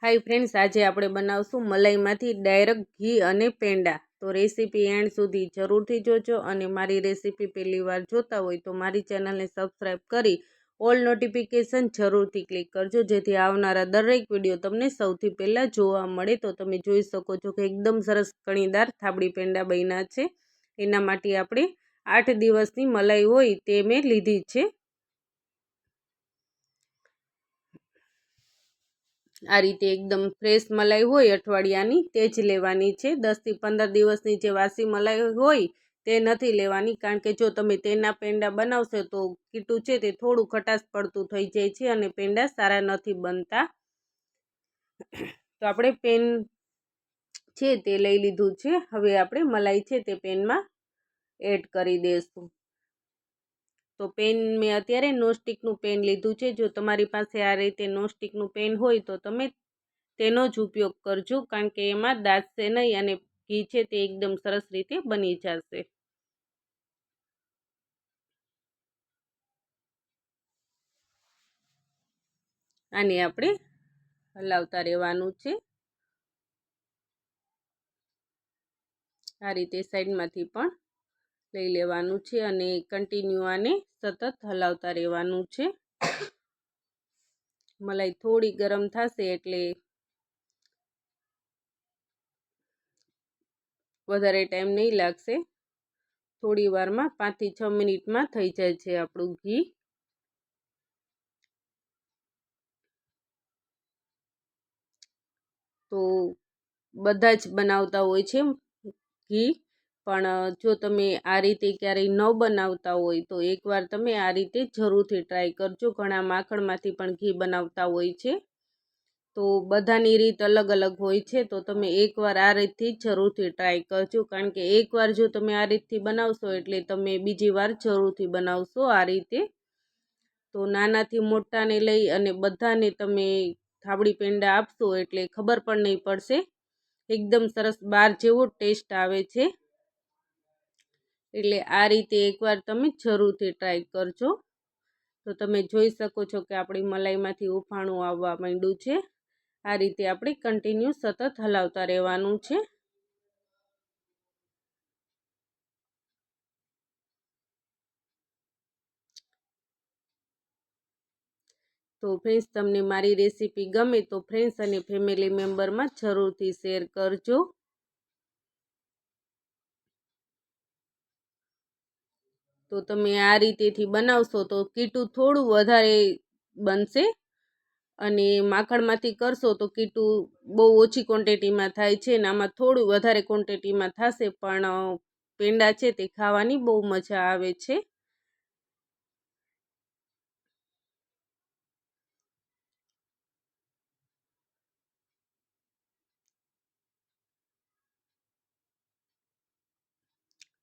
Hi friends, આજે આપણે બનાવશું મલાઈમાંથી ડાયરેક્ટ ઘી અને પેંડા। તો રેસીપી એન્ડ સુધી જરૂરથી જોજો અને મારી રેસીપી પહેલી વાર જોતા હોય તો મારી ચેનલને સબસ્ક્રાઈબ કરી ઓલ નોટિફિકેશન જરૂરથી ક્લિક કરજો, જેથી આવનારા દરેક વિડીયો તમને સૌથી પહેલાં જોવા મળે। તો તમે જોઈ શકો છો કે એકદમ સરસ કણીદાર થાબડી પેંડા બન્યા છે। એના માટે આપણે 8 દિવસની મલાઈ હોય તે મેં લીધી છે। આ રીતે એકદમ ફ્રેશ મલાઈ હોય અઠવાડિયાની તે જ લેવાની છે। 10 થી 15 દિવસની જે વાસી મલાઈ હોય તે નથી લેવાની, કારણ કે જો તમે તેના પેંડા બનાવશો તો કીટું છે તે થોડું ખટાશ પડતું થઈ જાય છે અને પેંડા સારા નથી બનતા। તો આપણે પેન છે તે લઈ લીધું છે। હવે આપણે મલાઈ છે તે પેનમાં એડ કરી દઈશું। તો પેન મેં અત્યારે નોનસ્ટિકનું પેન લીધું છે। જો તમારી પાસે આ રીતે નોનસ્ટિકનું પેન હોય તો તમે તેનો જ ઉપયોગ કરજો, કારણ કે એમાં દાઝશે નહીં અને ઘી છે તે એકદમ સરસ રીતે બની જશે। આને આપણે હલાવતા રહેવાનું છે। આ રીતે સાઈડમાંથી પણ લઈ લેવાનું છે અને કન્ટિન્યુ આને સતત હલાવતા રહેવાનું છે। મલાઈ થોડી ગરમ થશે એટલે વધારે ટાઈમ નહીં લાગશે, થોડી વારમાં 5 થી 6 મિનિટમાં થઈ જાય છે આપણું ઘી। તો બધા જ બનાવતા હોય છે ઘી, પણ જો તમે આ રીતે ક્યારેય ન બનાવતા હોય તો એકવાર તમે આ રીતે જરૂરથી ટ્રાય કરજો। ઘણા માખણમાંથી પણ ઘી બનાવતા હોય છે, તો બધાની રીત અલગ અલગ હોય છે। તો તમે એકવાર આ રીતથી જરૂરથી ટ્રાય કરજો, કારણ કે એકવાર જો તમે આ રીતથી બનાવશો એટલે તમે બીજી વાર જરૂરથી બનાવશો આ રીતે। તો નાનાથી મોટાને લઈ અને બધાને તમે થાબડી પેંડા આપશો એટલે ખબર પણ નહીં પડશે, એકદમ સરસ બાર જેવો ટેસ્ટ આવે છે। એટલે આ રીતે એકવાર તમે જરૂરથી ટ્રાય કરજો। તો તમે જોઈ શકો છો કે આપણી મલાઈમાંથી ઉફાણું આવવા માંડ્યું છે। આ રીતે આપણે કન્ટિન્યુ સતત હલાવતા રહેવાનું છે। તો ફ્રેન્ડ્સ, તમને મારી રેસીપી ગમે તો ફ્રેન્ડ્સ અને ફેમિલી મેમ્બરમાં જરૂરથી શેર કરજો। તો તમે આ રીતેથી બનાવશો તો કીટું થોડું વધારે બનશે, અને માખણમાંથી કરશો તો કીટું બહુ ઓછી ક્વોન્ટિટીમાં થાય છે અને આમાં થોડું વધારે ક્વોન્ટિટીમાં થશે, પણ પેંડા છે તે ખાવાની બહુ મજા આવે છે।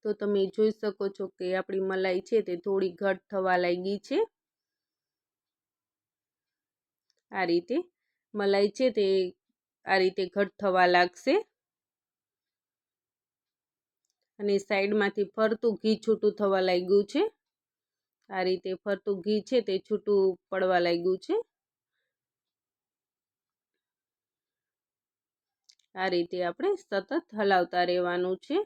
તો તમે જોઈ શકો છો કે આપણી મલાઈ છે તે થોડી ઘટ થવા લાગી છે। આ રીતે મલાઈ છે તે આ રીતે ઘટ થવા લાગશે અને સાઈડમાંથી ફરતું ઘી છૂટું થવા લાગ્યું છે। આ રીતે ફરતું ઘી છે તે છૂટું પડવા લાગ્યું છે। આ રીતે આપણે સતત હલાવતા રહેવાનું છે।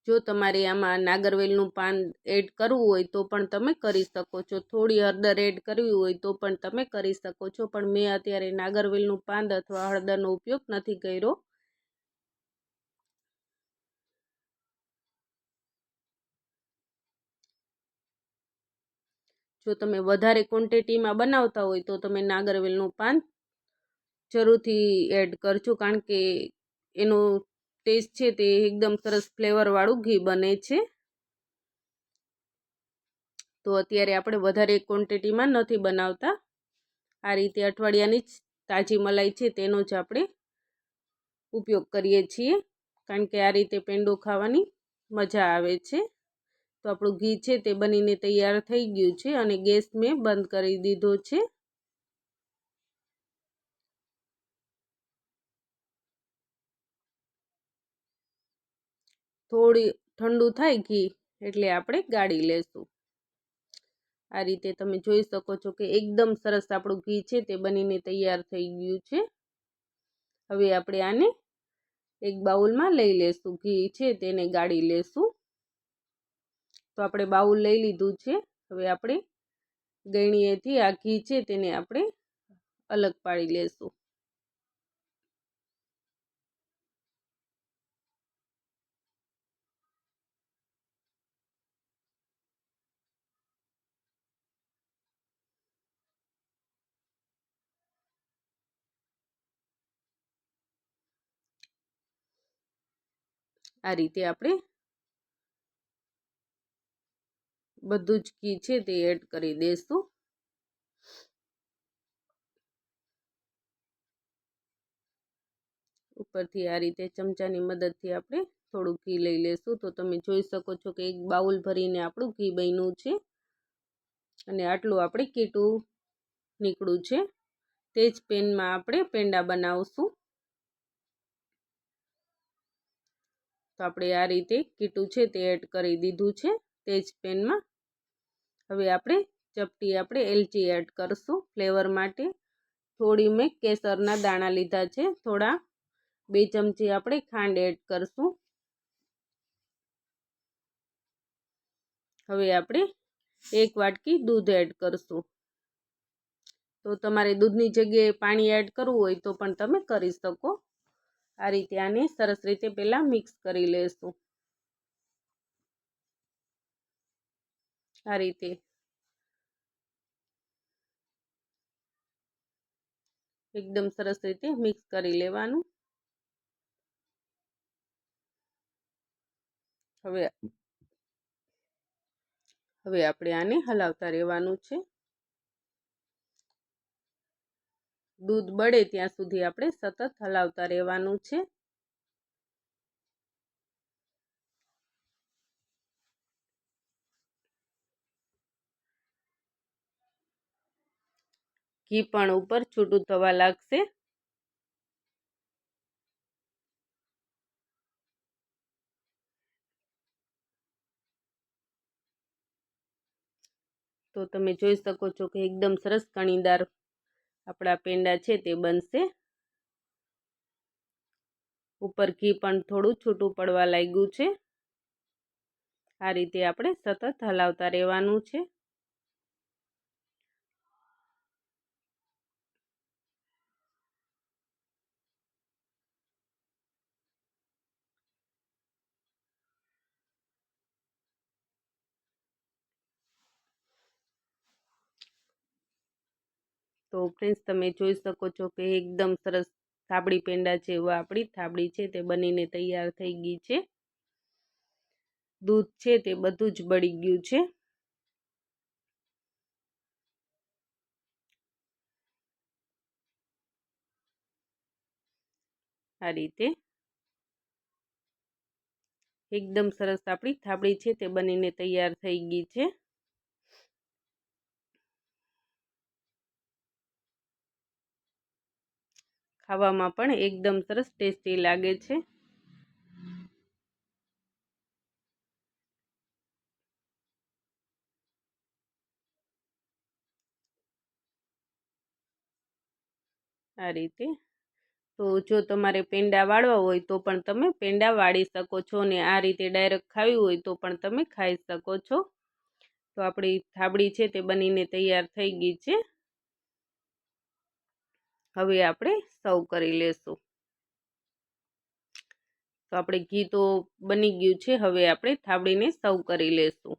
જો તમારે આમાં નાગરવેલનું પાન એડ કરવું હોય તો પણ તમે કરી શકો છો, થોડી હળદર એડ કરવી હોય તો પણ તમે કરી શકો છો, પણ મેં અત્યારે નાગરવેલનું પાન અથવા હળદરનો ઉપયોગ નથી કર્યો। જો તમે વધારે ક્વોન્ટિટીમાં બનાવતા હોય તો તમે નાગરવેલનું પાન જરૂરથી એડ કરજો, કારણ કે એનો ટેસ્ટ છે તે એકદમ સરસ ફ્લેવરવાળું ઘી બને છે। તો અત્યારે આપણે વધારે ક્વોન્ટિટીમાં નથી બનાવતા, આ રીતે અઠવાડિયાની જ તાજી મલાઈ છે તેનો જ આપણે ઉપયોગ કરીએ છીએ, કારણ કે આ રીતે પેંડો ખાવાની મજા આવે છે। તો આપણું ઘી છે તે બનીને તૈયાર થઈ ગયું છે અને ગેસ મેં બંધ કરી દીધો છે। થોડી ઠંડુ થાય ઘી એટલે આપણે ગાળી લેશું। આ રીતે તમે જોઈ શકો છો કે એકદમ સરસ આપણું ઘી છે તે બનીને તૈયાર થઈ ગયું છે। હવે આપણે આને એક બાઉલમાં લઈ લેશું। ઘી છે તેને ગાળી લેશું। તો આપણે બાઉલ લઈ લીધું છે। હવે આપણે ગળણીએથી આ ઘી છે તેને આપણે અલગ પાડી લેશું। આ રીતે આપણે બધું જ ઘી છે તે એડ કરી દઈશું। ઉપરથી આ રીતે ચમચાની મદદથી આપણે થોડું ઘી લઈ લેશું। તો તમે જોઈ શકો છો કે એક બાઉલ ભરીને આપણું ઘી બન્યું છે અને આટલું આપણે કીટું નીકળ્યું છે। તે જ પેનમાં આપણે પેંડા બનાવશું। તો આપણે આ રીતે કીટું છે તે એડ કરી દીધું છે તે જ પેનમાં। હવે આપણે ચપટી એલચી એડ કરશું ફ્લેવર માટે। થોડી મેં કેસરના દાણા લીધા છે। થોડા 2 ચમચી આપણે ખાંડ એડ કરશું। હવે આપણે 1 વાટકી દૂધ એડ કરશું। તો તમારે દૂધની જગ્યાએ પાણી એડ કરવું હોય તો પણ તમે કરી શકો। આ રીતે આને સરસ રીતે પહેલાં મિક્સ કરી લેશું। આ રીતે એકદમ સરસ રીતે મિક્સ કરી લેવાનું। હવે આપણે આને હલાવતા રહેવાનું છે। દૂધ બળે ત્યાં સુધી આપણે સતત હલાવતા રહેવાનું છે। ઘી પણ ઉપર છૂટું થવા લાગશે। તો તમે જોઈ શકો છો કે એકદમ સરસ કણીદાર આપણા પેંડા છે તે બનશે। ઉપર ઘી પણ થોડું છૂટું પડવા લાગ્યું છે। આ રીતે આપણે સતત હલાવતા રહેવાનું છે। તો ફ્રેન્ડ્સ તમે જોઈ શકો છો કે એકદમ સરસ થાબડી પેંડા છે એવા આપણી થાબડી છે તે બનીને તૈયાર થઈ ગઈ છે। દૂધ છે તે બધું જ બળી ગયું છે। આ રીતે એકદમ સરસ આપણી થાબડી છે તે બનીને તૈયાર થઈ ગઈ છે। ખાવામાં પણ એકદમ સરસ ટેસ્ટી લાગે છે। આ રીતે તો જો તમારે પેંડા વાળવા હોય તો પણ તમે પેંડા વાળી શકો છો ને આ રીતે ડાયરેક્ટ ખાવી હોય તો પણ તમે ખાઈ શકો છો। તો આપણી થાબડી છે તે બનીને તૈયાર થઈ ગઈ છે। હવે આપણે સર્વ કરી લેશું। તો આપણે ઘી તો બની ગયું છે। હવે આપણે થાબડીને સર્વ કરી લેશું।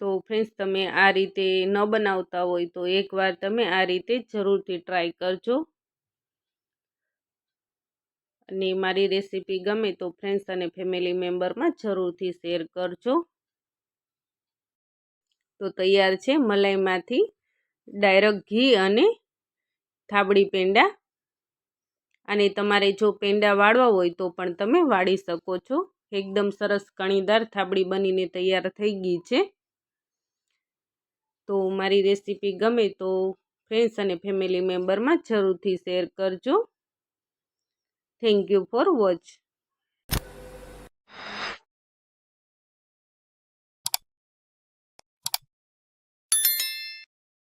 તો ફ્રેન્ડ્સ તમે આ રીતે ન બનાવતા હોય તો એકવાર તમે આ રીતે જરૂરથી ટ્રાય કરજો। અને મારી રેસીપી ગમે તો ફ્રેન્ડ્સ અને ફેમિલી મેમ્બરમાં જરૂરથી શેર કરજો। તો તૈયાર છે મલાઈમાંથી ડાયરેક્ટ ઘી અને થાબડી પેંડા। અને તમારે જો પેંડા વાળવા હોય તો પણ તમે વાળી શકો છો। એકદમ સરસ કણીદાર થાબડી બનીને તૈયાર થઈ ગઈ છે। તો મારી રેસીપી ગમે તો ફ્રેન્ડ્સ અને ફેમિલી મેમ્બરમાં જરૂરથી શેર કરજો। Thank you for watch.